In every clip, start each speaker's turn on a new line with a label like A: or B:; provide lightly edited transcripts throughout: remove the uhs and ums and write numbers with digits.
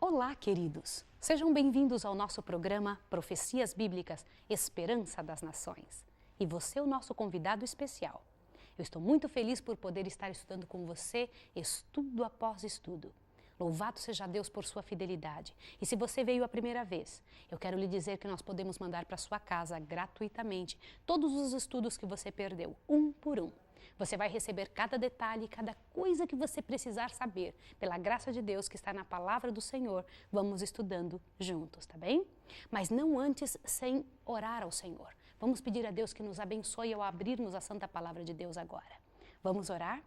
A: Olá, queridos! Sejam bem-vindos ao nosso programa Profecias Bíblicas, Esperança das Nações. E você é o nosso convidado especial. Eu estou muito feliz por poder estar estudando com você, estudo após estudo. Louvado seja Deus por sua fidelidade. E se você veio a primeira vez, eu quero lhe dizer que nós podemos mandar para sua casa gratuitamente todos os estudos que você perdeu, um por um. Você vai receber cada detalhe, cada coisa que você precisar saber. Pela graça de Deus que está na palavra do Senhor, vamos estudando juntos, tá bem? Mas não antes sem orar ao Senhor. Vamos pedir a Deus que nos abençoe ao abrirmos a santa palavra de Deus agora. Vamos orar?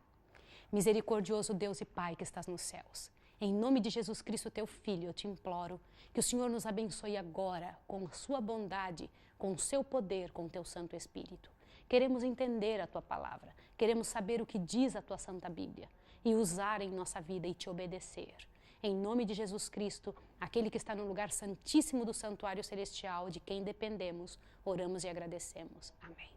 A: Misericordioso Deus e Pai que estás nos céus, em nome de Jesus Cristo, teu Filho, eu te imploro que o Senhor nos abençoe agora com a sua bondade, com o seu poder, com o teu Santo Espírito. Queremos entender a tua palavra, queremos saber o que diz a tua Santa Bíblia e usar em nossa vida e te obedecer. Em nome de Jesus Cristo, aquele que está no lugar santíssimo do santuário celestial, de quem dependemos, oramos e agradecemos. Amém.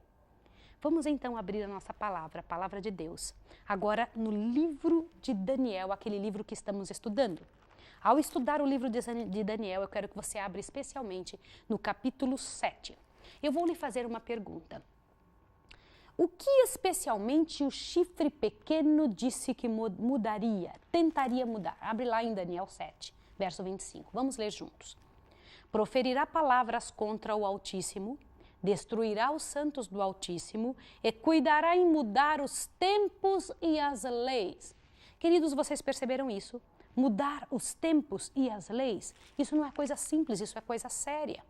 A: Vamos então abrir a nossa palavra, a palavra de Deus, agora no livro de Daniel, aquele livro que estamos estudando. Ao estudar o livro de Daniel, eu quero que você abra especialmente no capítulo 7. Eu vou lhe fazer uma pergunta. O que especialmente o chifre pequeno disse que mudaria, tentaria mudar? Abre lá em Daniel 7, verso 25. Vamos ler juntos. Proferirá palavras contra o Altíssimo, destruirá os santos do Altíssimo e cuidará em mudar os tempos e as leis. Queridos, vocês perceberam isso? Mudar os tempos e as leis, isso não é coisa simples, isso é coisa séria.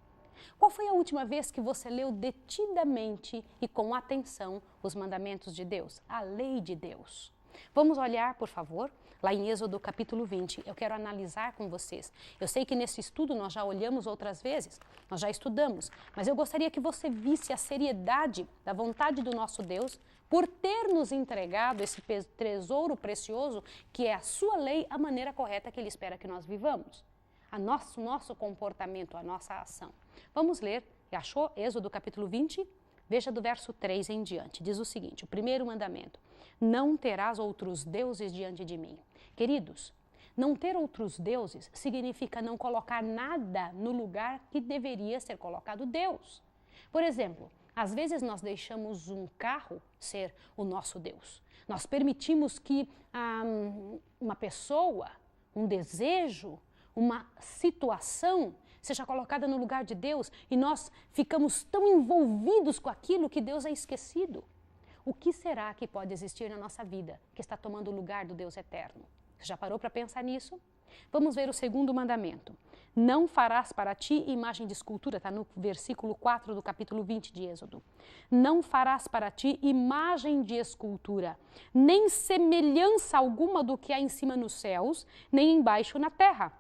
A: Qual foi a última vez que você leu detidamente e com atenção os mandamentos de Deus, a lei de Deus? Vamos olhar, por favor, lá em Êxodo capítulo 20. Eu quero analisar com vocês. Eu sei que nesse estudo nós já olhamos outras vezes, nós já estudamos, mas eu gostaria que você visse a seriedade da vontade do nosso Deus por ter nos entregado esse tesouro precioso que é a sua lei, a maneira correta que Ele espera que nós vivamos. Nosso comportamento, a nossa ação. Vamos ler, achou? Êxodo capítulo 20, veja do verso 3 em diante. Diz o seguinte, o primeiro mandamento: não terás outros deuses diante de mim. Queridos, não ter outros deuses significa não colocar nada no lugar que deveria ser colocado Deus. Por exemplo, às vezes nós deixamos um carro ser o nosso Deus. Nós permitimos que uma pessoa, um desejo, uma situação seja colocada no lugar de Deus e nós ficamos tão envolvidos com aquilo que Deus é esquecido. O que será que pode existir na nossa vida que está tomando o lugar do Deus eterno? Você já parou para pensar nisso? Vamos ver o segundo mandamento. Não farás para ti imagem de escultura, está no versículo 4 do capítulo 20 de Êxodo. Não farás para ti imagem de escultura, nem semelhança alguma do que há em cima nos céus, nem embaixo na terra,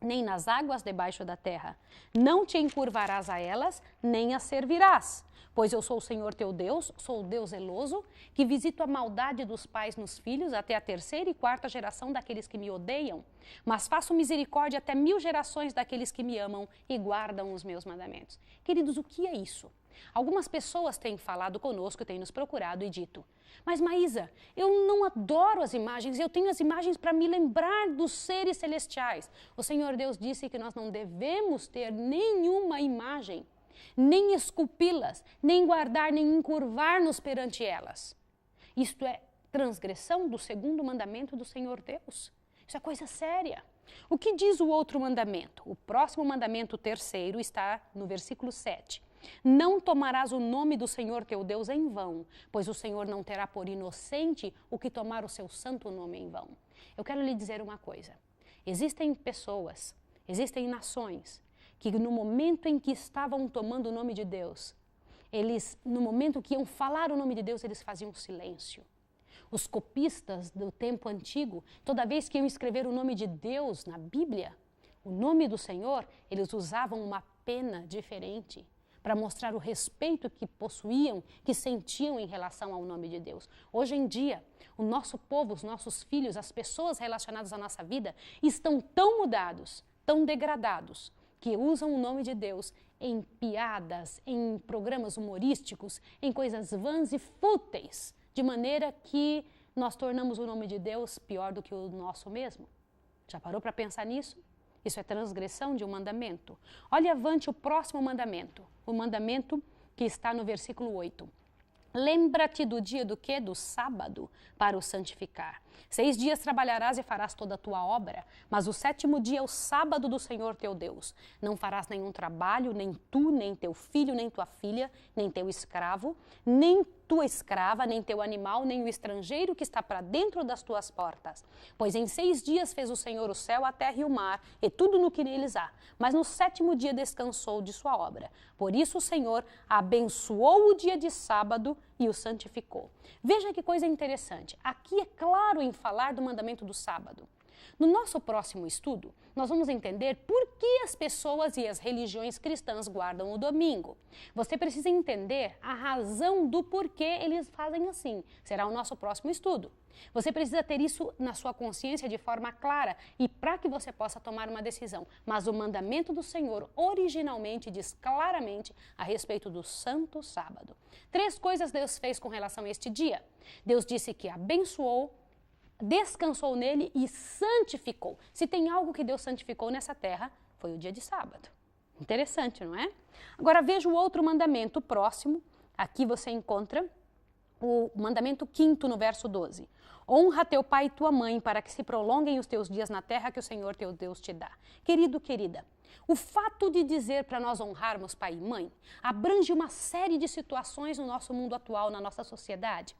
A: nem nas águas debaixo da terra. Não te encurvarás a elas, nem as servirás. Pois eu sou o Senhor teu Deus, sou o Deus zeloso, que visito a maldade dos pais nos filhos até a 3ª e 4ª geração daqueles que me odeiam, mas faço misericórdia até 1000 gerações daqueles que me amam e guardam os meus mandamentos. Queridos, o que é isso? Algumas pessoas têm falado conosco, têm nos procurado e dito: mas Maísa, eu não adoro as imagens, eu tenho as imagens para me lembrar dos seres celestiais. O Senhor Deus disse que nós não devemos ter nenhuma imagem, nem esculpi-las, nem guardar, nem encurvar-nos perante elas. Isto é transgressão do segundo mandamento do Senhor Deus. Isso é coisa séria. O que diz o outro mandamento? O próximo mandamento, o terceiro, está no versículo 7. Não tomarás o nome do Senhor teu Deus em vão, pois o Senhor não terá por inocente o que tomar o seu santo nome em vão. Eu quero lhe dizer uma coisa. Existem pessoas, existem nações, que no momento em que estavam tomando o nome de Deus, no momento que iam falar o nome de Deus, eles faziam silêncio. Os copistas do tempo antigo, toda vez que iam escrever o nome de Deus na Bíblia, o nome do Senhor, eles usavam uma pena diferente para mostrar o respeito que possuíam, que sentiam em relação ao nome de Deus. Hoje em dia, o nosso povo, os nossos filhos, as pessoas relacionadas à nossa vida estão tão mudados, tão degradados, que usam o nome de Deus em piadas, em programas humorísticos, em coisas vãs e fúteis, de maneira que nós tornamos o nome de Deus pior do que o nosso mesmo. Já parou para pensar nisso? Isso é transgressão de um mandamento. Olhe avante o próximo mandamento, o mandamento que está no versículo 8. Lembra-te do dia do quê? Do sábado, para o santificar. 6 dias trabalharás e farás toda a tua obra, mas o 7º dia é o sábado do Senhor teu Deus. Não farás nenhum trabalho, nem tu, nem teu filho, nem tua filha, nem teu escravo, nem tua escrava, nem teu animal, nem o estrangeiro que está para dentro das tuas portas. Pois em 6 dias fez o Senhor o céu, a terra e o mar, e tudo no que neles há. Mas no 7º dia descansou de sua obra. Por isso o Senhor abençoou o dia de sábado e o santificou. Veja que coisa interessante. Aqui é claro em falar do mandamento do sábado. No nosso próximo estudo, nós vamos entender por que as pessoas e as religiões cristãs guardam o domingo. Você precisa entender a razão do porquê eles fazem assim. Será o nosso próximo estudo. Você precisa ter isso na sua consciência de forma clara e para que você possa tomar uma decisão. Mas o mandamento do Senhor originalmente diz claramente a respeito do santo sábado. 3 coisas Deus fez com relação a este dia. Deus disse que abençoou, descansou nele e santificou. Se tem algo que Deus santificou nessa terra, foi o dia de sábado. Interessante, não é? Agora veja o outro mandamento próximo. Aqui você encontra o mandamento 5º no verso 12. Honra teu pai e tua mãe para que se prolonguem os teus dias na terra que o Senhor teu Deus te dá. Querido, querida, o fato de dizer para nós honrarmos pai e mãe abrange uma série de situações no nosso mundo atual, na nossa sociedade.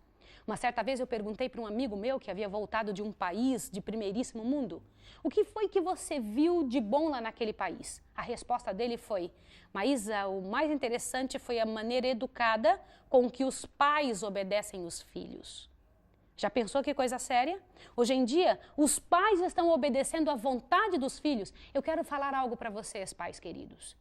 A: Uma certa vez eu perguntei para um amigo meu que havia voltado de um país de primeiríssimo mundo: o que foi que você viu de bom lá naquele país? A resposta dele foi: Maísa, o mais interessante foi a maneira educada com que os pais obedecem os filhos. Já pensou que coisa séria? Hoje em dia, os pais estão obedecendo à vontade dos filhos. Eu quero falar algo para vocês, pais queridos.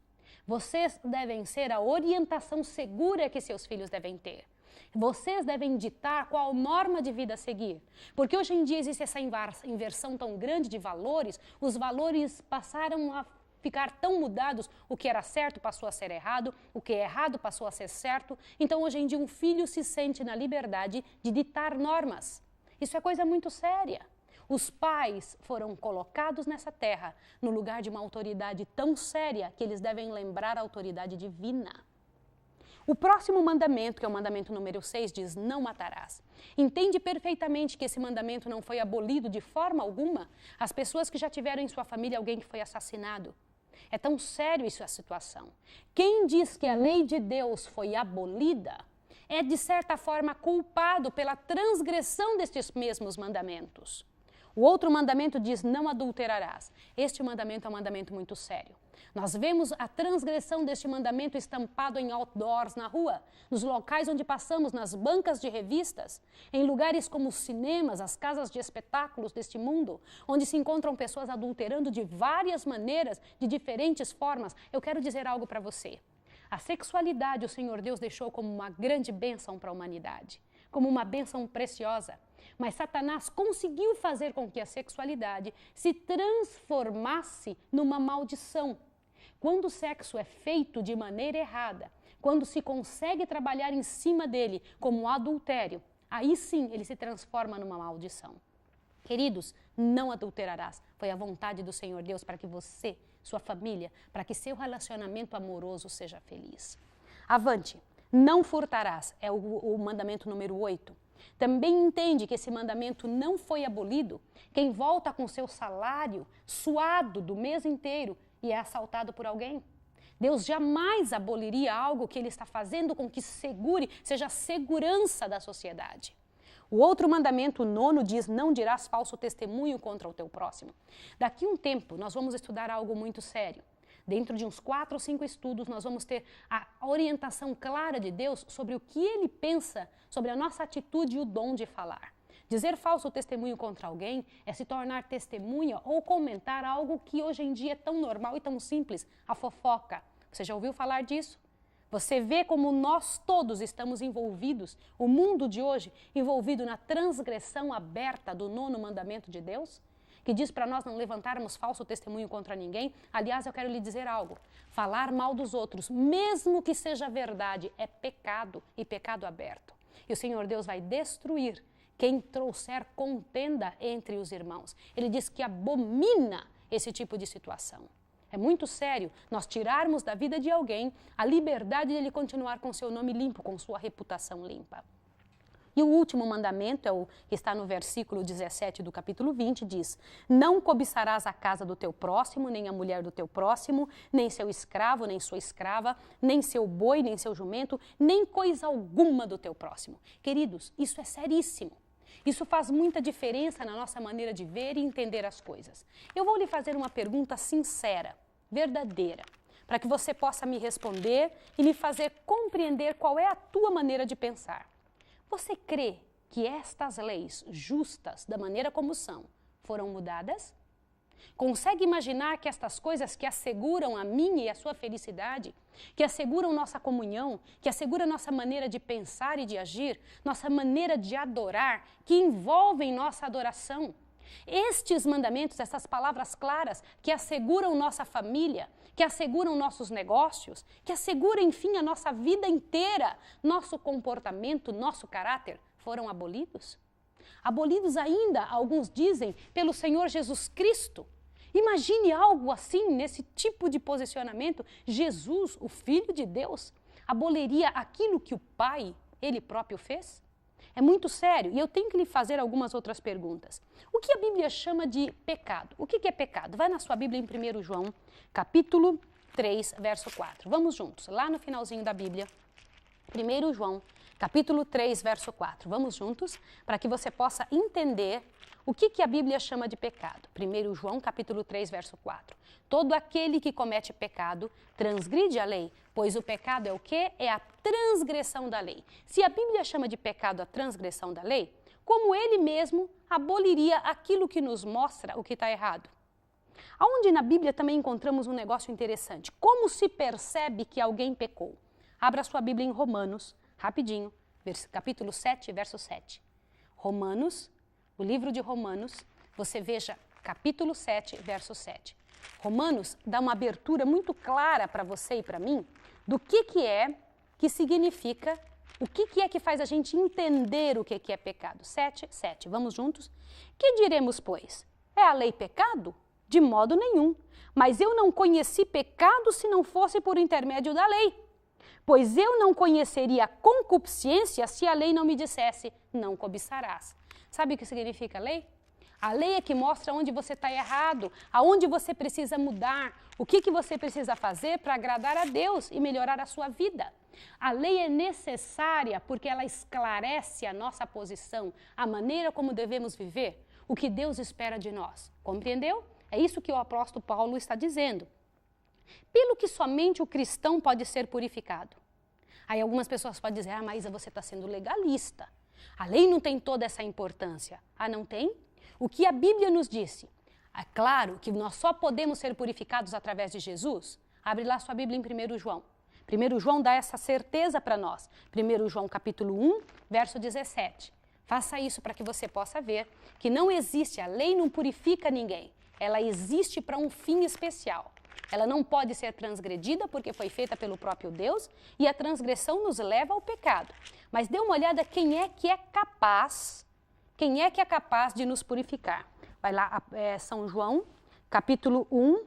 A: Vocês devem ser a orientação segura que seus filhos devem ter. Vocês devem ditar qual norma de vida seguir. Porque hoje em dia existe essa inversão tão grande de valores, os valores passaram a ficar tão mudados, o que era certo passou a ser errado, o que é errado passou a ser certo. Então hoje em dia um filho se sente na liberdade de ditar normas. Isso é coisa muito séria. Os pais foram colocados nessa terra no lugar de uma autoridade tão séria que eles devem lembrar a autoridade divina. O próximo mandamento, que é o mandamento número 6, diz: não matarás. Entende perfeitamente que esse mandamento não foi abolido de forma alguma? As pessoas que já tiveram em sua família alguém que foi assassinado. É tão sério isso a situação. Quem diz que a lei de Deus foi abolida é, de certa forma, culpado pela transgressão destes mesmos mandamentos. O outro mandamento diz: não adulterarás. Este mandamento é um mandamento muito sério. Nós vemos a transgressão deste mandamento estampado em outdoors na rua, nos locais onde passamos, nas bancas de revistas, em lugares como os cinemas, as casas de espetáculos deste mundo, onde se encontram pessoas adulterando de várias maneiras, de diferentes formas. Eu quero dizer algo para você. A sexualidade o Senhor Deus deixou como uma grande bênção para a humanidade, como uma bênção preciosa. Mas Satanás conseguiu fazer com que a sexualidade se transformasse numa maldição. Quando o sexo é feito de maneira errada, quando se consegue trabalhar em cima dele como adultério, aí sim ele se transforma numa maldição. Queridos, não adulterarás. Foi a vontade do Senhor Deus para que você, sua família, para que seu relacionamento amoroso seja feliz. Avante, não furtarás, é o mandamento número 8. Também entende que esse mandamento não foi abolido. Quem volta com seu salário suado do mês inteiro e é assaltado por alguém. Deus jamais aboliria algo que ele está fazendo com que seja a segurança da sociedade. O outro mandamento, o 9, diz: não dirás falso testemunho contra o teu próximo. Daqui a um tempo, nós vamos estudar algo muito sério. Dentro de uns 4 ou 5 estudos, nós vamos ter a orientação clara de Deus sobre o que Ele pensa sobre a nossa atitude e o dom de falar. Dizer falso testemunho contra alguém é se tornar testemunha ou comentar algo que hoje em dia é tão normal e tão simples, a fofoca. Você já ouviu falar disso? Você vê como nós todos estamos envolvidos, o mundo de hoje, envolvido na transgressão aberta do 9º mandamento de Deus? Que diz para nós não levantarmos falso testemunho contra ninguém. Aliás, eu quero lhe dizer algo. Falar mal dos outros, mesmo que seja verdade, é pecado e pecado aberto. E o Senhor Deus vai destruir quem trouxer contenda entre os irmãos. Ele diz que abomina esse tipo de situação. É muito sério nós tirarmos da vida de alguém a liberdade de ele continuar com seu nome limpo, com sua reputação limpa. E o último mandamento, é o que está no versículo 17 do capítulo 20, diz: não cobiçarás a casa do teu próximo, nem a mulher do teu próximo, nem seu escravo, nem sua escrava, nem seu boi, nem seu jumento, nem coisa alguma do teu próximo. Queridos, isso é seríssimo. Isso faz muita diferença na nossa maneira de ver e entender as coisas. Eu vou lhe fazer uma pergunta sincera, verdadeira, para que você possa me responder e me fazer compreender qual é a tua maneira de pensar. Você crê que estas leis justas, da maneira como são, foram mudadas? Consegue imaginar que estas coisas que asseguram a minha e a sua felicidade, que asseguram nossa comunhão, que asseguram nossa maneira de pensar e de agir, nossa maneira de adorar, que envolvem nossa adoração, estes mandamentos, essas palavras claras que asseguram nossa família, que asseguram nossos negócios, que asseguram, enfim, a nossa vida inteira, nosso comportamento, nosso caráter, foram abolidos? Abolidos ainda, alguns dizem, pelo Senhor Jesus Cristo. Imagine algo assim, nesse tipo de posicionamento. Jesus, o Filho de Deus, aboliria aquilo que o Pai, Ele próprio fez? É muito sério e eu tenho que lhe fazer algumas outras perguntas. O que a Bíblia chama de pecado? O que é pecado? Vai na sua Bíblia em 1 João, capítulo 3, verso 4. Vamos juntos, lá no finalzinho da Bíblia. 1 João, capítulo 3, verso 4. Vamos juntos para que você possa entender o que a Bíblia chama de pecado. 1 João, capítulo 3, verso 4. Todo aquele que comete pecado transgride a lei, pois o pecado é o quê? É a transgressão da lei. Se a Bíblia chama de pecado a transgressão da lei, como ele mesmo aboliria aquilo que nos mostra o que está errado? Aonde na Bíblia também encontramos um negócio interessante. Como se percebe que alguém pecou? Abra sua Bíblia em Romanos, rapidinho, capítulo 7, verso 7. Romanos, o livro de Romanos, você veja capítulo 7, verso 7. Romanos dá uma abertura muito clara para você e para mim do que significa, o que é que faz a gente entender o que é pecado. 7, 7. Vamos juntos? Que diremos, pois? É a lei pecado? De modo nenhum. Mas eu não conheci pecado se não fosse por intermédio da lei. Pois eu não conheceria a concupiscência se a lei não me dissesse, não cobiçarás. Sabe o que significa lei? A lei é que mostra onde você está errado, aonde você precisa mudar, o que você precisa fazer para agradar a Deus e melhorar a sua vida. A lei é necessária porque ela esclarece a nossa posição, a maneira como devemos viver, o que Deus espera de nós. Compreendeu? É isso que o apóstolo Paulo está dizendo. Pelo que somente o cristão pode ser purificado. Aí algumas pessoas podem dizer, Maísa, você está sendo legalista. A lei não tem toda essa importância. Ah, não tem? O que a Bíblia nos disse? É claro que nós só podemos ser purificados através de Jesus. Abre lá sua Bíblia em 1 João. 1 João dá essa certeza para nós. 1 João capítulo 1, verso 17. Faça isso para que você possa ver que não existe, a lei não purifica ninguém. Ela existe para um fim especial. Ela não pode ser transgredida porque foi feita pelo próprio Deus e a transgressão nos leva ao pecado. Mas dê uma olhada quem é capaz de nos purificar. Vai lá, São João, capítulo 1,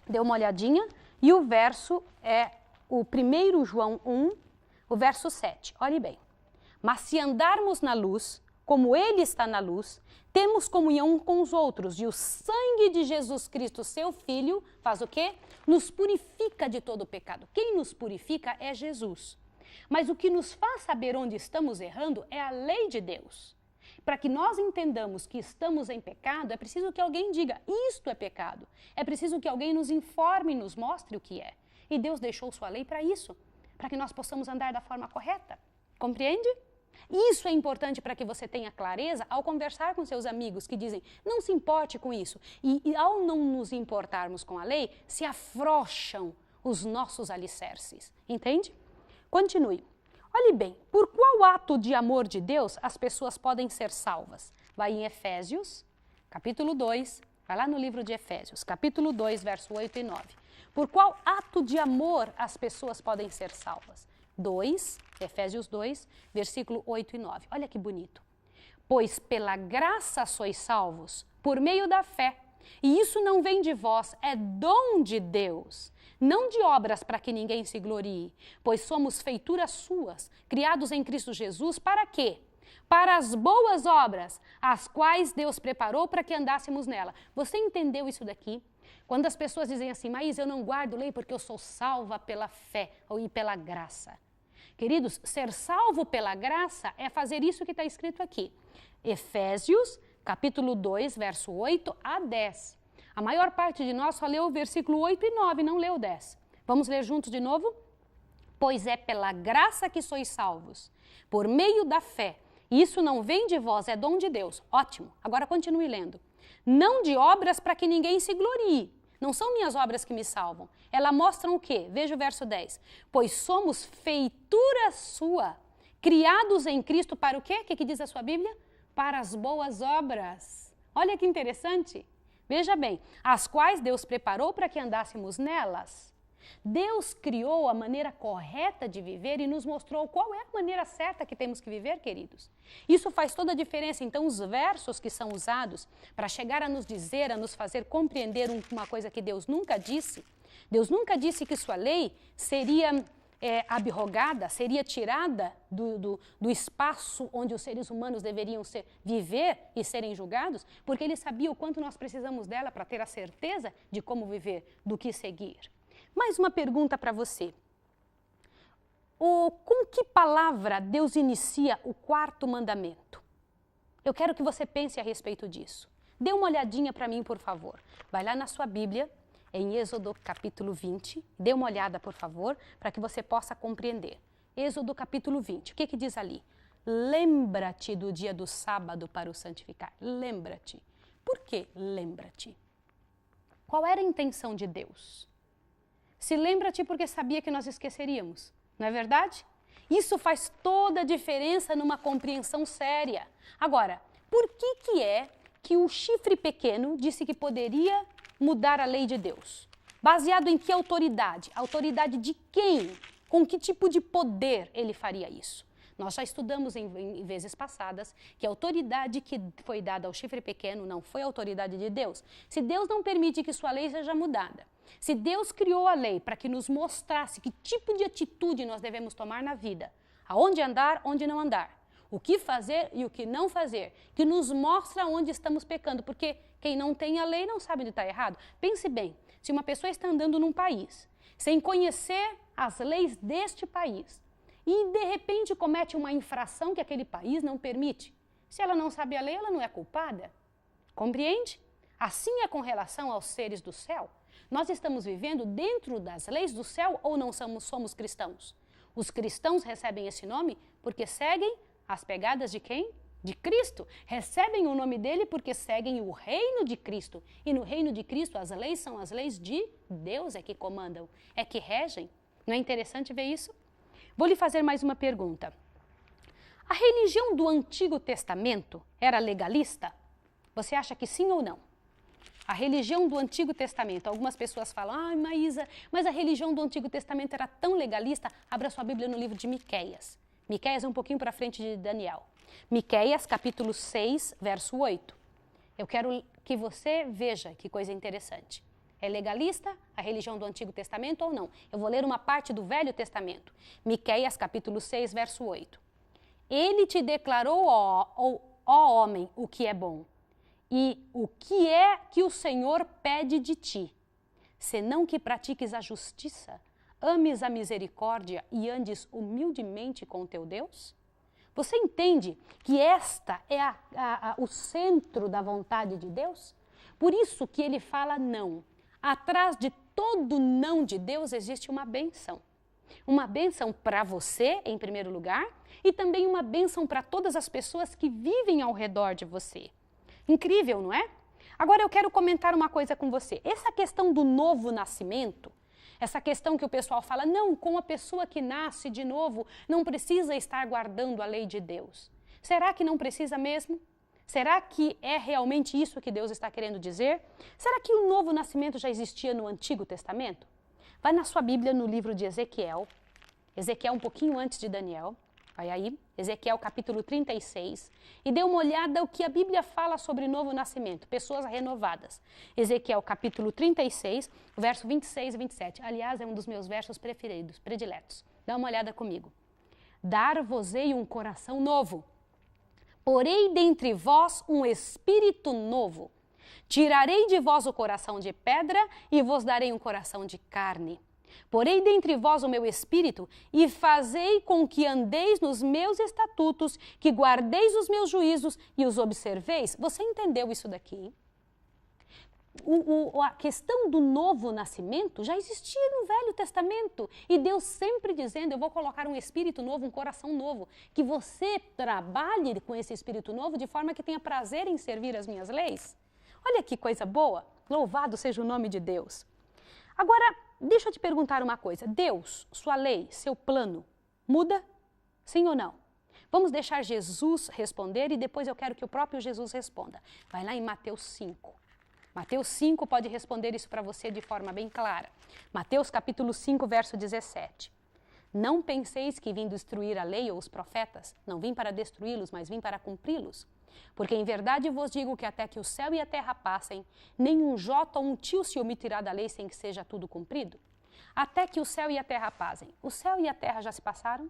A: dê uma olhadinha, e o verso é o 1 João 1, o verso 7. Olhe bem. Mas se andarmos na luz, como Ele está na luz, temos comunhão com os outros, e o sangue de Jesus Cristo, seu Filho, faz o quê? Nos purifica de todo o pecado. Quem nos purifica é Jesus. Mas o que nos faz saber onde estamos errando é a lei de Deus. Para que nós entendamos que estamos em pecado, é preciso que alguém diga, isto é pecado. É preciso que alguém nos informe e nos mostre o que é. E Deus deixou sua lei para isso, para que nós possamos andar da forma correta. Compreende? Isso é importante para que você tenha clareza ao conversar com seus amigos que dizem, não se importe com isso. E ao não nos importarmos com a lei, se afrouxam os nossos alicerces. Entende? Continue. Olhe bem, por qual ato de amor de Deus as pessoas podem ser salvas? Vai em Efésios, capítulo 2, vai lá no livro de Efésios, capítulo 2, verso 8 e 9. Por qual ato de amor as pessoas podem ser salvas? 2, Efésios 2, versículo 8 e 9. Olha que bonito. Pois pela graça sois salvos, por meio da fé. E isso não vem de vós, é dom de Deus. Não de obras para que ninguém se glorie, pois somos feituras suas, criados em Cristo Jesus, para quê? Para as boas obras, as quais Deus preparou para que andássemos nela. Você entendeu isso daqui? Quando as pessoas dizem assim, Maísa, eu não guardo lei porque eu sou salva pela fé e pela graça. Queridos, ser salvo pela graça é fazer isso que está escrito aqui. Efésios, capítulo 2, verso 8 a 10. A maior parte de nós só leu o versículo 8 e 9, não leu o 10. Vamos ler juntos de novo? Pois é pela graça que sois salvos, por meio da fé. Isso não vem de vós, é dom de Deus. Ótimo. Agora continue lendo. Não de obras para que ninguém se glorie. Não são minhas obras que me salvam. Elas mostram o quê? Veja o verso 10. Pois somos feitura sua, criados em Cristo para o quê? O que diz a sua Bíblia? Para as boas obras. Olha que interessante. Veja bem, as quais Deus preparou para que andássemos nelas. Deus criou a maneira correta de viver e nos mostrou qual é a maneira certa que temos que viver, queridos. Isso faz toda a diferença. Então, os versos que são usados para chegar a nos dizer, a nos fazer compreender uma coisa que Deus nunca disse que sua lei seria abrogada, seria tirada do espaço onde os seres humanos deveriam viver e serem julgados, porque ele sabia o quanto nós precisamos dela para ter a certeza de como viver, do que seguir. Mais uma pergunta para você. Com que palavra Deus inicia o quarto mandamento? Eu quero que você pense a respeito disso. Dê uma olhadinha para mim, por favor. Vai lá na sua Bíblia, em Êxodo capítulo 20. Dê uma olhada, por favor, para que você possa compreender. Êxodo capítulo 20. O que diz ali? Lembra-te do dia do sábado para o santificar. Lembra-te. Por que lembra-te? Qual era a intenção de Deus? Se lembra-te porque sabia que nós esqueceríamos, não é verdade? Isso faz toda a diferença numa compreensão séria. Agora, por que é que o chifre pequeno disse que poderia mudar a lei de Deus? Baseado em que autoridade? Autoridade de quem? Com que tipo de poder ele faria isso? Nós já estudamos em vezes passadas que a autoridade que foi dada ao chifre pequeno não foi a autoridade de Deus. Se Deus não permite que sua lei seja mudada, se Deus criou a lei para que nos mostrasse que tipo de atitude nós devemos tomar na vida, aonde andar, onde não andar, o que fazer e o que não fazer, que nos mostra onde estamos pecando, porque quem não tem a lei não sabe onde está errado. Pense bem, se uma pessoa está andando num país sem conhecer as leis deste país, e de repente comete uma infração que aquele país não permite. Se ela não sabe a lei, ela não é culpada. Compreende? Assim é com relação aos seres do céu. Nós estamos vivendo dentro das leis do céu ou não somos cristãos? Os cristãos recebem esse nome porque seguem as pegadas de quem? De Cristo. Recebem o nome dele porque seguem o reino de Cristo. E no reino de Cristo as leis são as leis de Deus, é que comandam, é que regem. Não é interessante ver isso? Vou lhe fazer mais uma pergunta. A religião do Antigo Testamento era legalista? Você acha que sim ou não? A religião do Antigo Testamento. Algumas pessoas falam, Maísa, mas a religião do Antigo Testamento era tão legalista. Abra sua Bíblia no livro de Miqueias. Miqueias é um pouquinho para frente de Daniel. Miqueias, capítulo 6, verso 8. Eu quero que você veja que coisa interessante. É legalista a religião do Antigo Testamento ou não? Eu vou ler uma parte do Velho Testamento. Miqueias, capítulo 6, verso 8. Ele te declarou, ó homem, o que é bom, e o que é que o Senhor pede de ti, senão que pratiques a justiça, ames a misericórdia e andes humildemente com teu Deus? Você entende que esta é o centro da vontade de Deus? Por isso que ele fala não. Atrás de todo não de Deus existe uma bênção. Uma bênção para você, em primeiro lugar, e também uma bênção para todas as pessoas que vivem ao redor de você. Incrível, não é? Agora eu quero comentar uma coisa com você. Essa questão do novo nascimento, essa questão que o pessoal fala, não, com a pessoa que nasce de novo, não precisa estar guardando a lei de Deus. Será que não precisa mesmo? Será que é realmente isso que Deus está querendo dizer? Será que o novo nascimento já existia no Antigo Testamento? Vai na sua Bíblia no livro de Ezequiel. Ezequiel um pouquinho antes de Daniel. Vai aí, Ezequiel capítulo 36, e dê uma olhada o que a Bíblia fala sobre novo nascimento, pessoas renovadas. Ezequiel capítulo 36, verso 26 e 27. Aliás, é um dos meus versos prediletos. Dá uma olhada comigo. Dar-vos-ei um coração novo. Porei dentre vós um espírito novo. Tirarei de vós o coração de pedra e vos darei um coração de carne. Porei dentre vós o meu espírito e fazei com que andeis nos meus estatutos, que guardeis os meus juízos e os observeis. Você entendeu isso daqui? A questão do novo nascimento já existia no Velho Testamento. E Deus sempre dizendo, eu vou colocar um espírito novo, um coração novo. Que você trabalhe com esse espírito novo de forma que tenha prazer em servir as minhas leis. Olha que coisa boa. Louvado seja o nome de Deus. Agora, deixa eu te perguntar uma coisa. Deus, sua lei, seu plano, muda? Sim ou não? Vamos deixar Jesus responder e depois eu quero que o próprio Jesus responda. Vai lá em Mateus 5. Mateus 5 pode responder isso para você de forma bem clara. Mateus capítulo 5, verso 17. Não penseis que vim destruir a lei ou os profetas. Não vim para destruí-los, mas vim para cumpri-los. Porque em verdade vos digo que até que o céu e a terra passem, nenhum jota ou um tio se omitirá da lei sem que seja tudo cumprido. Até que o céu e a terra passem. O céu e a terra já se passaram?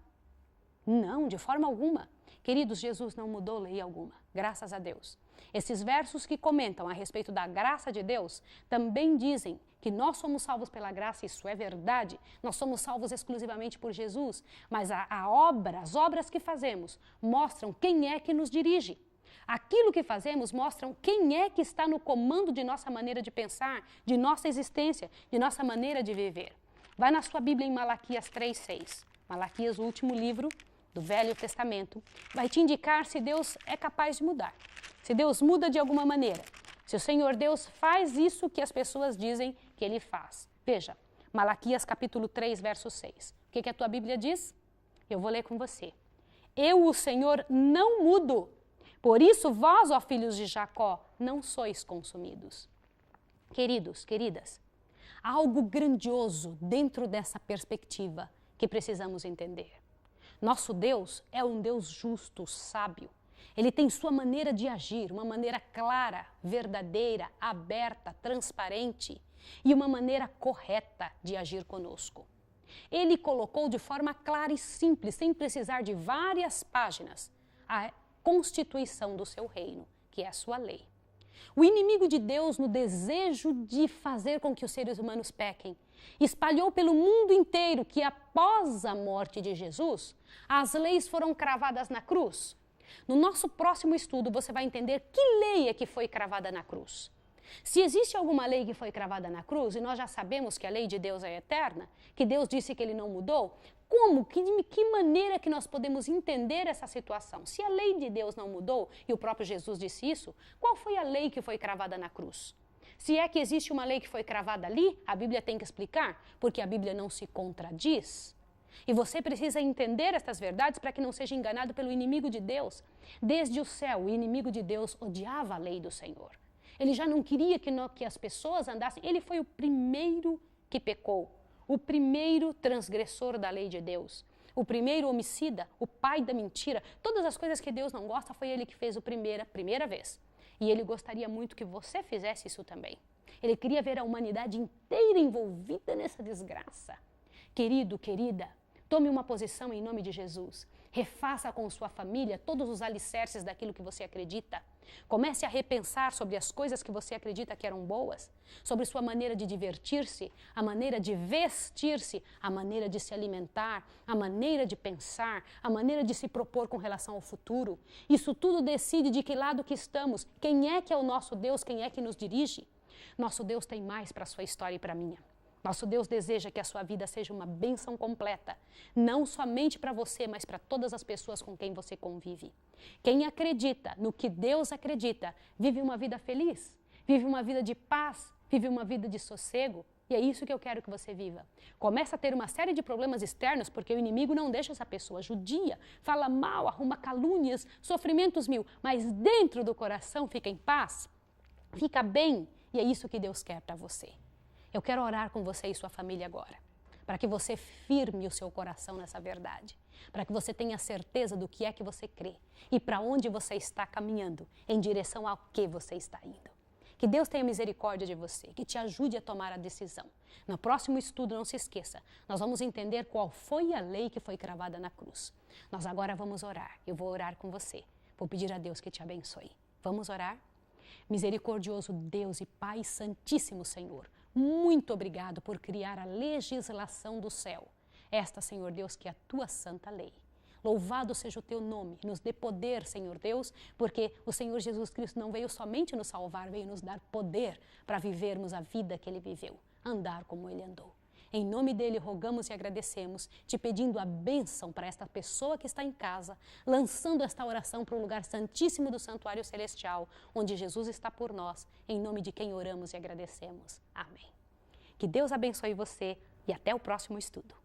A: Não, de forma alguma. Queridos, Jesus não mudou lei alguma, graças a Deus. Esses versos que comentam a respeito da graça de Deus também dizem que nós somos salvos pela graça, isso é verdade. Nós somos salvos exclusivamente por Jesus, mas as obras que fazemos mostram quem é que nos dirige. Aquilo que fazemos mostram quem é que está no comando de nossa maneira de pensar, de nossa existência, de nossa maneira de viver. Vai na sua Bíblia em Malaquias 3:6. Malaquias, o último livro do Velho Testamento, vai te indicar se Deus é capaz de mudar. Se Deus muda de alguma maneira. Se o Senhor Deus faz isso que as pessoas dizem que Ele faz. Veja, Malaquias capítulo 3, verso 6. O que a tua Bíblia diz? Eu vou ler com você. Eu, o Senhor, não mudo. Por isso, vós, ó filhos de Jacó, não sois consumidos. Queridos, queridas, há algo grandioso dentro dessa perspectiva que precisamos entender. Nosso Deus é um Deus justo, sábio. Ele tem sua maneira de agir, uma maneira clara, verdadeira, aberta, transparente e uma maneira correta de agir conosco. Ele colocou de forma clara e simples, sem precisar de várias páginas, a constituição do seu reino, que é a sua lei. O inimigo de Deus, no desejo de fazer com que os seres humanos pequem, espalhou pelo mundo inteiro que após a morte de Jesus, as leis foram cravadas na cruz. No nosso próximo estudo, você vai entender que lei é que foi cravada na cruz. Se existe alguma lei que foi cravada na cruz, e nós já sabemos que a lei de Deus é eterna, que Deus disse que Ele não mudou, como, de que maneira que nós podemos entender essa situação? Se a lei de Deus não mudou, e o próprio Jesus disse isso, qual foi a lei que foi cravada na cruz? Se é que existe uma lei que foi cravada ali, a Bíblia tem que explicar, porque a Bíblia não se contradiz. E você precisa entender estas verdades para que não seja enganado pelo inimigo de Deus. Desde o céu, o inimigo de Deus odiava a lei do Senhor. Ele já não queria que as pessoas andassem. Ele foi o primeiro que pecou, o primeiro transgressor da lei de Deus, o primeiro homicida, o pai da mentira. Todas as coisas que Deus não gosta, foi ele que fez a primeira vez. E ele gostaria muito que você fizesse isso também. Ele queria ver a humanidade inteira envolvida nessa desgraça. Querido, querida, tome uma posição em nome de Jesus. Refaça com sua família todos os alicerces daquilo que você acredita. Comece a repensar sobre as coisas que você acredita que eram boas, sobre sua maneira de divertir-se, a maneira de vestir-se, a maneira de se alimentar, a maneira de pensar, a maneira de se propor com relação ao futuro. Isso tudo decide de que lado que estamos, quem é que é o nosso Deus, quem é que nos dirige. Nosso Deus tem mais para a sua história e para a minha. Nosso Deus deseja que a sua vida seja uma bênção completa, não somente para você, mas para todas as pessoas com quem você convive. Quem acredita no que Deus acredita, vive uma vida feliz, vive uma vida de paz, vive uma vida de sossego, e é isso que eu quero que você viva. Começa a ter uma série de problemas externos, porque o inimigo não deixa essa pessoa judia, fala mal, arruma calúnias, sofrimentos mil, mas dentro do coração fica em paz, fica bem, e é isso que Deus quer para você. Eu quero orar com você e sua família agora. para que você firme o seu coração nessa verdade, para que você tenha certeza do que é que você crê e para onde você está caminhando, em direção ao que você está indo. Que Deus tenha misericórdia de você, que te ajude a tomar a decisão. No próximo estudo, não se esqueça, nós vamos entender qual foi a lei que foi cravada na cruz. Nós agora vamos orar, eu vou orar com você, vou pedir a Deus que te abençoe. Vamos orar? Misericordioso Deus e Pai Santíssimo Senhor, muito obrigado por criar a legislação do céu. Esta, Senhor Deus, que é a tua santa lei. Louvado seja o teu nome, nos dê poder, Senhor Deus, porque o Senhor Jesus Cristo não veio somente nos salvar, veio nos dar poder para vivermos a vida que Ele viveu, andar como Ele andou. Em nome dele, rogamos e agradecemos, te pedindo a bênção para esta pessoa que está em casa, lançando esta oração para o lugar santíssimo do santuário celestial, onde Jesus está por nós, em nome de quem oramos e agradecemos. Amém. Que Deus abençoe você e até o próximo estudo.